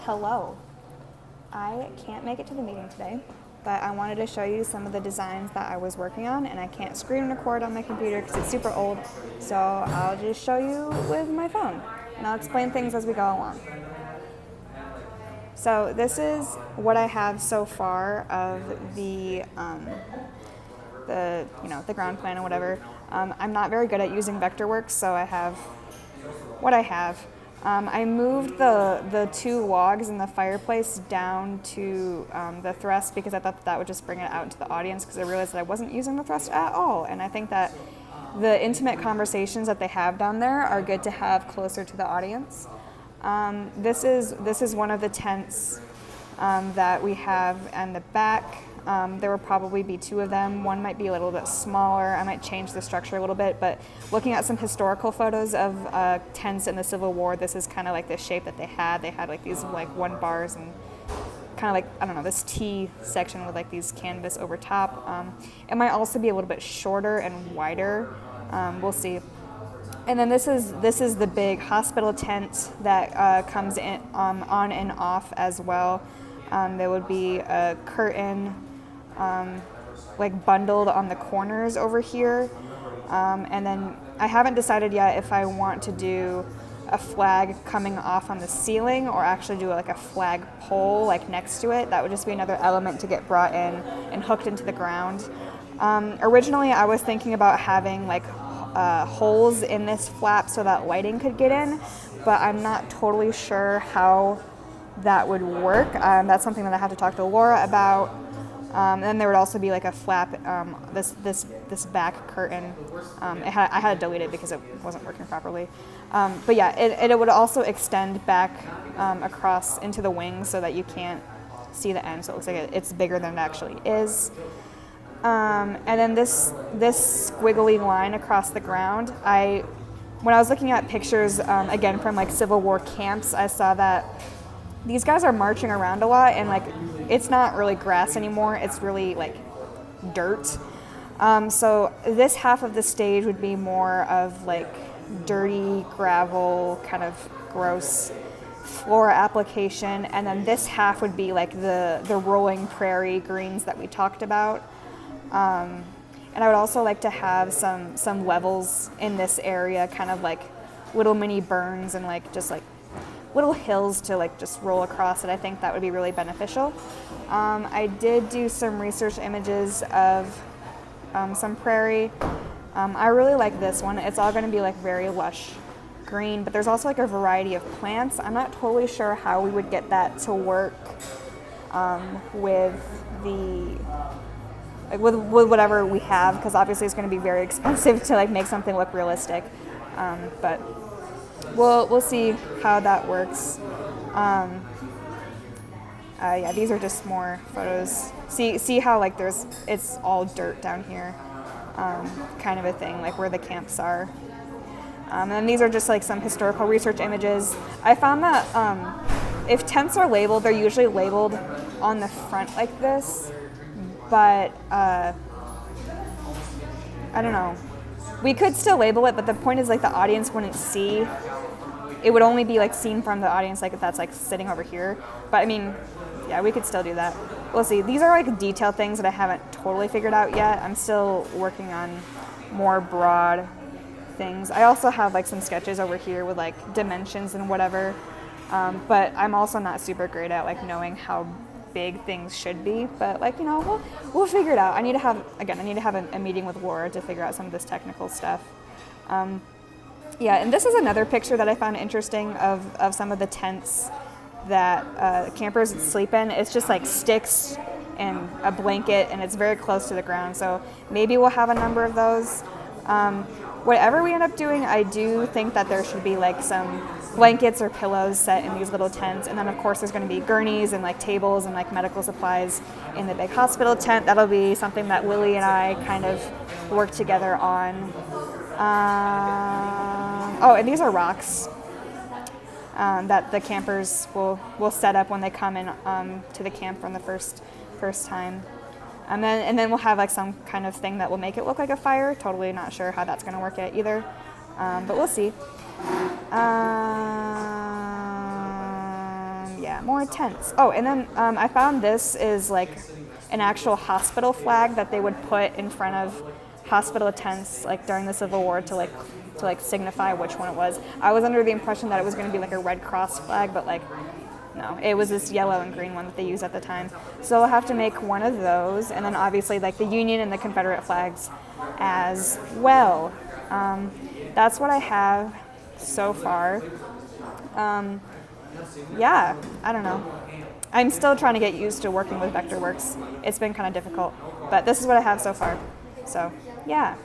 Hello. I can't make it to the meeting today, but I wanted to show you some of the designs that I was working on, and I can't screen record on my computer because it's super old, so I'll just show you with my phone, and I'll explain things as we go along. So this is what I have so far of the ground plan or whatever. I'm not very good at using Vectorworks, so I have what I have. I moved the two logs in the fireplace down to the thrust because I thought that would just bring it out into the audience, because I realized that I wasn't using the thrust at all, and I think that the intimate conversations that they have down there are good to have closer to the audience. This is one of the tents that we have in the back. There will probably be two of them. One might be a little bit smaller. I might change the structure a little bit, but looking at some historical photos of tents in the Civil War, this is kind of like the shape that they had. They had like these like one bars and kind of like, I don't know, this T section with like these canvas over top. It might also be a little bit shorter and wider. We'll see. And then this is the big hospital tent that comes in on and off as well. There would be a curtain like bundled on the corners over here. And then I haven't decided yet if I want to do a flag coming off on the ceiling or actually do like a flag pole like next to it. That would just be another element to get brought in and hooked into the ground. Originally I was thinking about having like holes in this flap so that lighting could get in, but I'm not totally sure how that would work. That's something that I have to talk to Laura about. And then there would also be like a flap, this back curtain. I had to delete it because it wasn't working properly. But yeah, it would also extend back across into the wings so that you can't see the end. So it looks like it's bigger than it actually is. And then this squiggly line across the ground, when I was looking at pictures, again, from like Civil War camps, I saw that these guys are marching around a lot, and like it's not really grass anymore, it's really like dirt. So this half of the stage would be more of like dirty gravel, kind of gross flora application, and then this half would be like the rolling prairie greens that we talked about. And I would also like to have some levels in this area, kind of like little mini burns and like just like little hills to like just roll across it. I think that would be really beneficial. I did do some research images of some prairie. I really like this one. It's all going to be like very lush green, but there's also like a variety of plants. I'm not totally sure how we would get that to work with whatever we have, because obviously it's going to be very expensive to like make something look realistic. But we'll see how that works. Yeah, these are just more photos. See how like it's all dirt down here, kind of a thing, like where the camps are. And these are just like some historical research images. I found that if tents are labeled, they're usually labeled on the front like this, but I don't know. We could still label it, but the point is like the audience wouldn't see. It would only be like seen from the audience, like if that's like sitting over here. But I mean, yeah, we could still do that. We'll see. These are like detail things that I haven't totally figured out yet. I'm still working on more broad things. I also have like some sketches over here with like dimensions and whatever. But I'm also not super great at like knowing how big things should be, but like, you know, we'll figure it out. I need to have a meeting with Laura to figure out some of this technical stuff. Yeah, and this is another picture that I found interesting of some of the tents that campers sleep in. It's just like sticks and a blanket, and it's very close to the ground, so maybe we'll have a number of those. Whatever we end up doing, I do think that there should be like some blankets or pillows set in these little tents, and then of course there's going to be gurneys and like tables and like medical supplies in the big hospital tent. That'll be something that Lily and I kind of work together on. Oh, and these are rocks that the campers will set up when they come in to the camp from the first time. And then we'll have like some kind of thing that will make it look like a fire. Totally not sure how that's going to work yet either, but we'll see. yeah, more tents. Oh, and then I found this is like an actual hospital flag that they would put in front of hospital tents like during the Civil War to signify which one it was. I was under the impression that it was going to be like a Red Cross flag, but like no, it was this yellow and green one that they used at the time. So I'll have to make one of those, and then obviously like the Union and the Confederate flags as well. That's what I have so far. Yeah, I don't know. I'm still trying to get used to working with Vectorworks. It's been kind of difficult, but this is what I have so far. So, yeah.